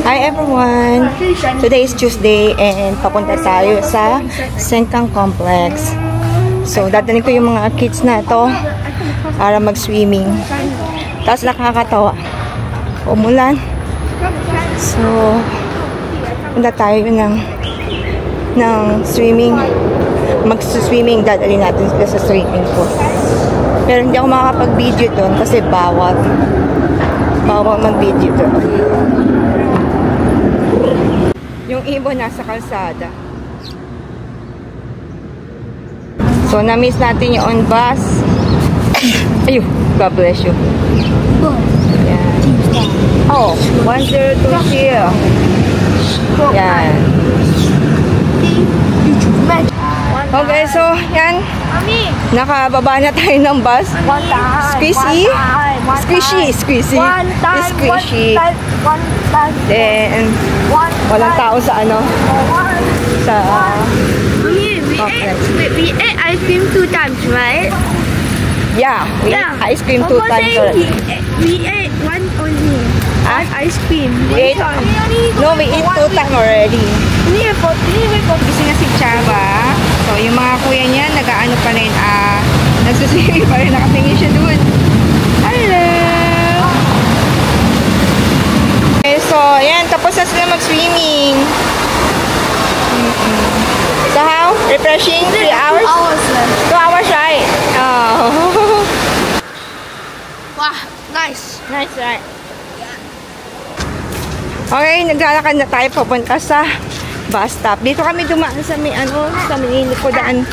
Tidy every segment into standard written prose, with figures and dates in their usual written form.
Hi everyone! Today is Tuesday and papunta tayo sa Sengkang Complex. So, dadalhin ko yung mga kids na ito para mag-swimming. Tapos nakakatawa. Umulan. So, punta tayo ng swimming. Mag-swimming, dadalhin natin sila sa swimming pool. Pero hindi ako makakapag-video doon kasi bawal. Bawal mag-video doon. Yung ibon nasa kalsada. So, na-miss natin yung on bus. Ayun, God bless you. Yan. Oh, 1020. Yan. Okay, so, yan. Nakababa na tayo ng bus. Squishy. Squishy. Squishy. Squishy. Then, walang tao sa ano? Sa we ate ice cream 2 times, right? Yeah, we ate ice cream 2 times. We ate one only. Ice cream. We ate, no, we ate 2 times already. Gising na si Chava. So, yung mga kuya niya, nag-ano pa rin, nagsuswimming pa rin, nakatingin siya doon. Hello! Okay, so, ayan, tapos na sila mag-swimming. So, how? Refreshing? 3 hours? 2 hours, right? Oh. Wow, nice. Nice, right? Okay, naglalakad na tayo papunta sa bus stop. Dito kami dumaan sa may sa may likodan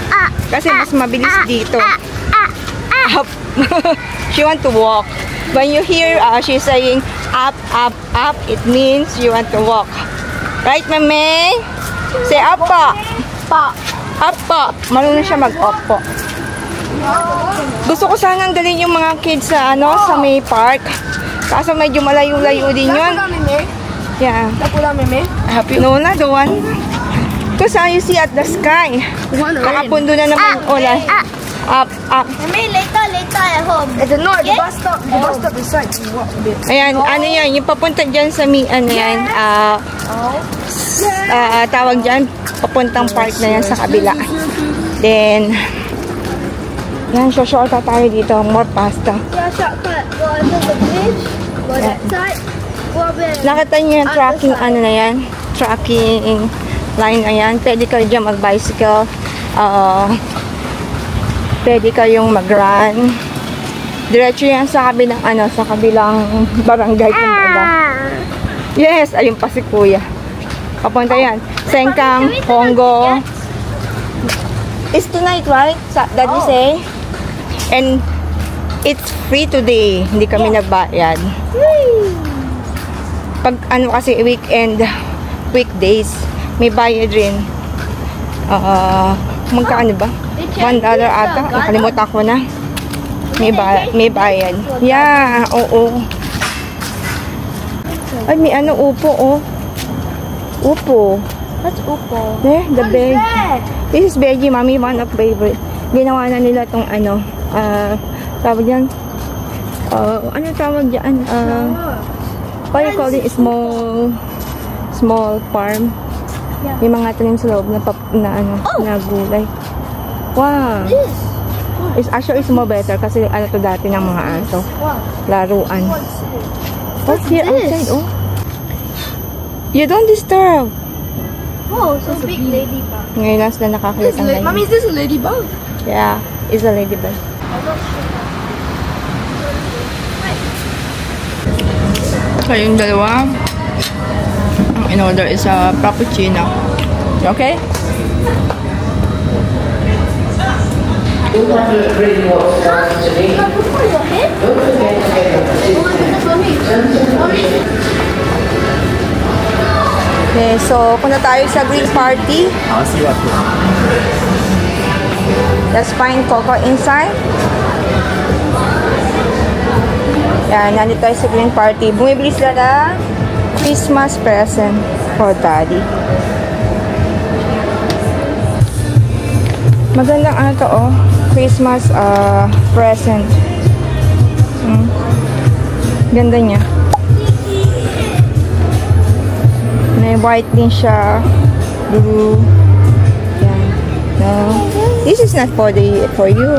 kasi mas mabilis dito. Up. She want to walk. When you hear she's saying up, up, up, it means you want to walk. Right, mame? Say up po. Up po. Marunong siya mag-up po. Gusto ko sanang dalhin yung mga kids sa sa may park. Kaso medyo malayo-layo din yun. Yeah. No, not the one. Because you see at the sky. Nakapundo na naman ulan. Up, up. Later at home. The bus stop. The bus stop is right. Ayan, ano yan, yung papunta dyan sa yan, tawag dyan, papuntang park na yan sa kabila. Then, yan, short tayo dito, more pasta. Yeah, shortcut. Go under the bridge. Go that side. Nakita niyo yung tracking na yan, tracking line na yan. Pwede kayo dyan mag-bicycle, pwede kayong mag-run. Diretso yan sa kabilang sa kabilang barangay kumbaga. Yes, ayun pa si Kuya. Papunta yan. Sengkang, Hongo. It's tonight, right? Daddy say? And it's free today. Hindi kami nagbayad. Pag kasi weekend, weekdays, may bayad rin. Magkano ba? $1 ata. Nakalimutan ko na. May bayad. Yeah, oo. Ay, may upo, oh. Upo. What's upo? The veg. This is veggie, mommy. One of favorite. Ginawa na nila tong tawag yan. Ano tawag dyan? What you call it? Small farm. Yeah. May mga tanim sa loob na gulay. Wow. It's actually more better kasi to dati ng mga aso. Laruan. What's here outside? Oh. You don't disturb. Oh, so big ladybug. Ngayon lang sila nakakita ngayon. Mommy, is this a ladybug? Yeah, it's a ladybug. So, yung dalawa, ang in-order is a frappuccino. Okay? Okay, so punta tayo sa green party. Let's find Coco inside. Yan, nandito tayo sa green party. Bumibili sila na Christmas present for Daddy. Magandang Christmas present. Ganda niya. May white din siya. Blue. Yan. No. This is not for you.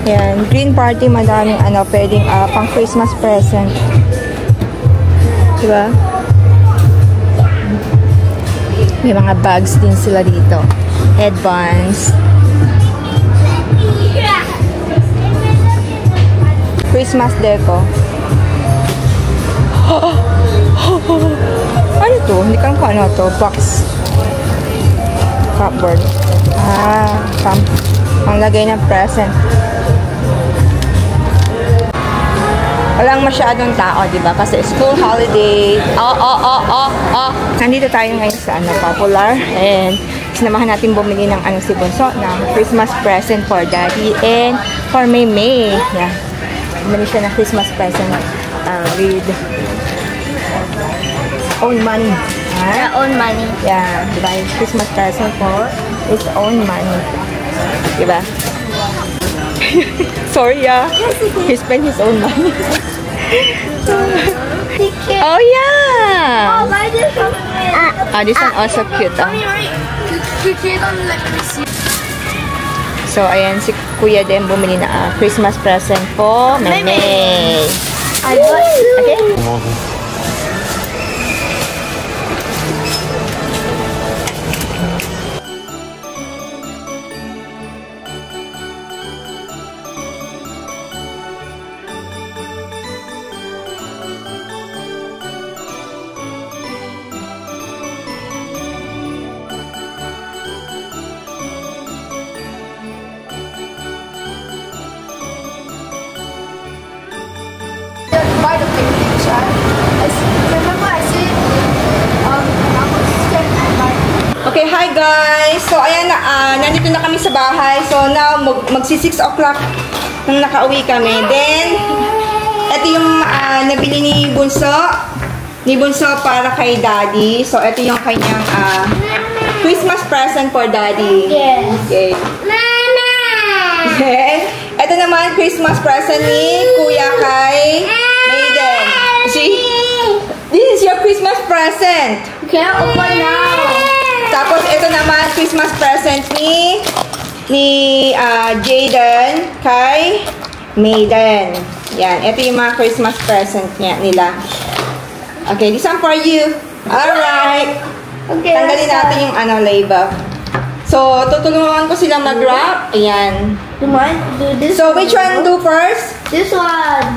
Yan. Green party, madaming pwedeng pang Christmas present. Diba? May mga bags din sila dito. Headbands. Christmas deco. Ano to? Hindi ka lang ano to. Box. Cupboard. Panglagay ng present. Walang masyadong tao, di ba? Kasi school holiday. Nandito tayo ngayon sa Popular. And sinamahan natin bumili ng si Bunso ng Christmas present for Daddy and for May. Yeah. Bumili siya ng Christmas present with own money. Own money. Yeah. Diba? Christmas present for his own money. Diba? Sorry, he spent his own money. Oh, yeah! This one also cute, So, ayan, si Kuya din bumili na Christmas present po. Meme! Okay? Buy the picture. Remember I said, I was scared to buy. Okay, hi guys! So, ayan na, nandito na kami sa bahay. So, now, magsi 6 o'clock nang nakauwi kami. Then, ito yung nabili ni Bunso. Ni Bunso para kay Daddy. So, ito yung kanyang Christmas present for Daddy. Yes. Okay. Mama! Then, ito naman, Christmas present ni Kuya kay Maiden. See? This is your Christmas present. Can't open now. Tapos, ito naman, Christmas present ni Jaden kay Maiden. Yan. Ito yung mga Christmas present nila. Okay, this one for you. Alright. Okay. Tanggalin natin yung label. So, tutulungan ko sila mag-wrap. Ayan. Do you want to do this? So, which one do first? This one.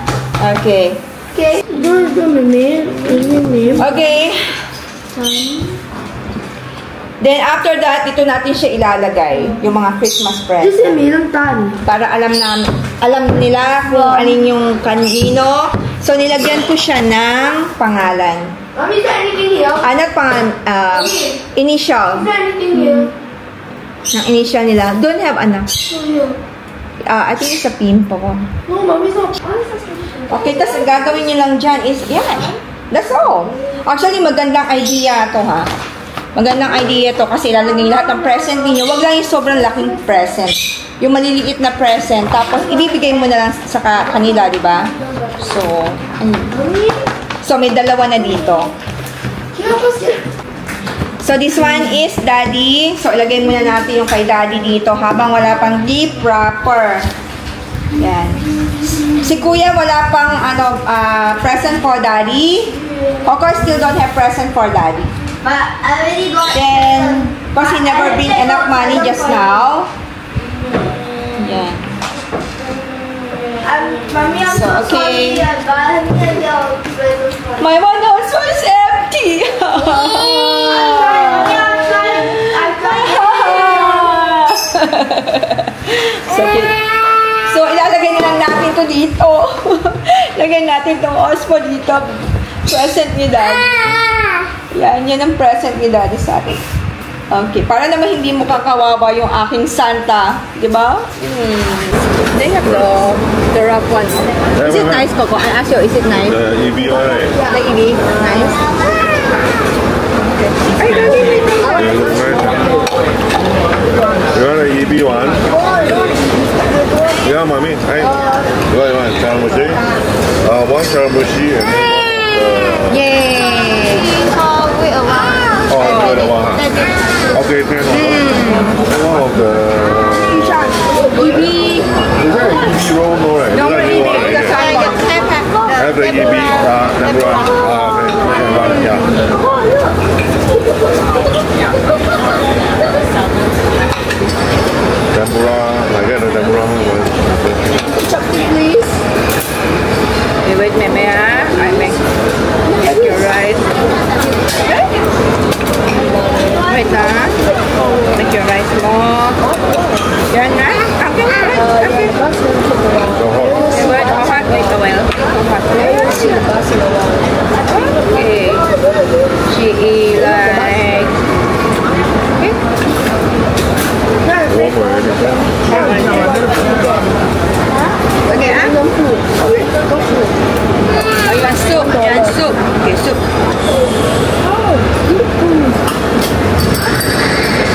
Okay. Okay. Do the name. Okay. Then, after that, dito natin siya ilalagay. Yung mga Christmas present. This is meron tan. Para alam nila kung alin yung kanino. So, nilagyan ko siya ng pangalan. Mami, is there anything here? Initial. Is there anything here? Ng initial nila. Don't have I think it's a pin po. No, Mami, it's not. Okay, tas gagawin nyo lang dyan is, yan. That's all. Actually, magandang idea to, ha. Magandang idea to kasi lalagay lahat ng present niyo. Wag lang yung sobrang laking present. Yung maliliit na present. Tapos, ibibigay mo na lang sa kanila, di ba? So, may dalawa na dito. So, this one is Daddy. So, ilagay muna natin yung kay Daddy dito habang wala pang gift wrapper. Yan. Si Kuya wala pang present for Daddy. Of course, still don't have present for Daddy. But I already got. Then, because he never bring enough money just now. Yeah. Mommy, I'm So, so okay. sorry. I got My one also is empty. So, ilalagay na lang natin to dito. Lagyan natin itong ospo dito. Present ni Daddy. Yan ang present ni Daddy sa atin. Okay, para naman hindi mo kakawawa yung aking Santa. Diba? They have the rough ones. Is it nice, Coco? I ask you, is it nice? The EB one, right? The EB? Nice? Okay. Ay, Daddy, wait. They look nice. You want an EB one? Yeah, mommy. Hi. What do you want? Chamushi? One chamushi and Yay! wait a while. Oh, wait a while. Okay, turn on. Oh, EB. Is that an EB roll? No, right? No, Is really, that because I get I have the EB tempura. Okay, yeah. Tempura, I get the tempura. Chapstick, please. You wait, Meme, I make your rice. Wait, make your rice more. Yan na. Okay, okay. Wait, hot, wait a while. Okay. She is like... Okay, ah? Oh, you want soup? You want soup? Okay, soup.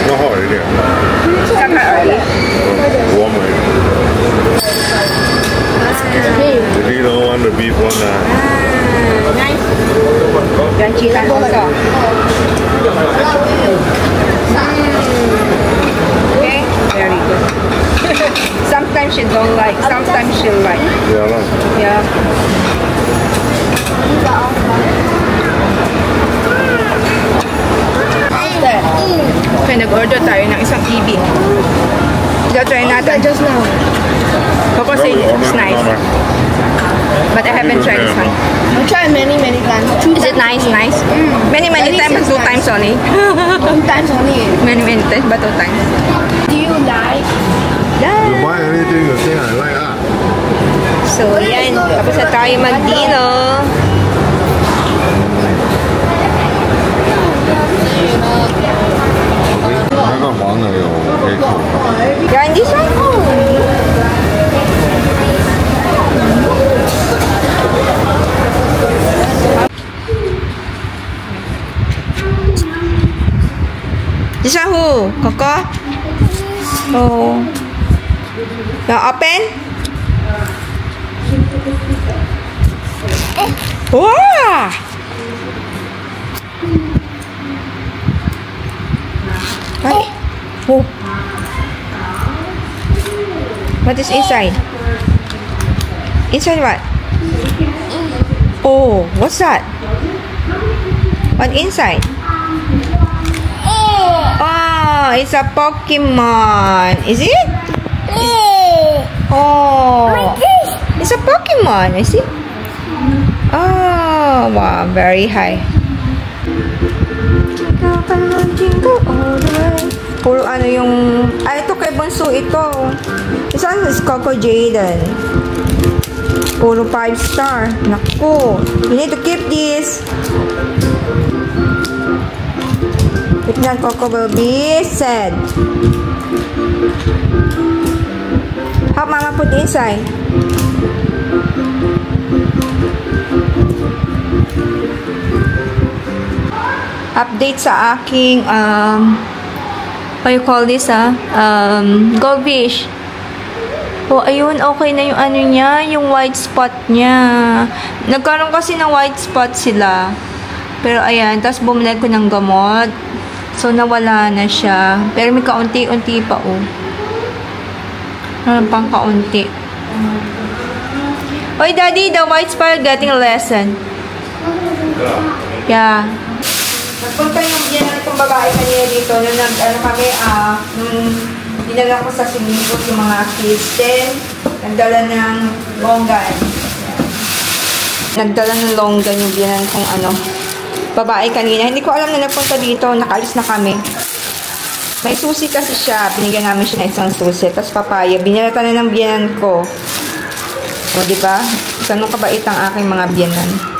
Not hot already. Not hot already. Warm already. You don't want the beef one. Nice. You want cheese also? Okay, very good. Sometimes she don't like, sometimes she like. Yeah, lah. Yeah. Okay, nag-order tayo ng isang EB. Try natin. Just now. Coco said it's nice. But I haven't tried this one. I've tried many times. Is it nice? Nice? Many times, but 2 times only. 2 times only. Many times, but 2 times. Do you like? You buy anything you think I like, ah? So, yan. Tapos na tayo mag-dino. Yan, this one? This one who? Coco? Oh. Now open? Wow! Ay. Oh. What is inside? Inside what? Oh, what's that? What inside? Oh, it's a Pokemon. Is it? Oh, it's a Pokemon. I see. Oh, wow, very high. Puro ano yung... Ay, ito kay Bunso ito. Isa is Coco Jaden. Puro 5-star. Naku. You need to keep this. If not, Coco will be sad. How Mama put inside? Update sa aking what you call this goldfish. Oh, ayun, okay na yung ano niya, yung white spot niya. Nagkaroon kasi ng white spot sila. Pero ayan, tapos bumili ko ng gamot. So nawala na siya. Pero may kaunti-unti pa, oh. Pang kaunti. Oy, Daddy, the white spot getting a lesson. Yeah. Nagpunta yung biyanan kong babae kanina dito nung kami, dinala ko sa sinipot yung mga kids. Then, nagdala ng longgan. Nagdala ng longgan yung biyanan kong babae kanina. Hindi ko alam na nagpunta dito. Nakalis na kami. May susi kasi siya. Binigyan namin siya ng isang susi. Tapos papaya. Binalata na ng biyanan ko. O, diba? Ganun kabait ang aking mga biyanan.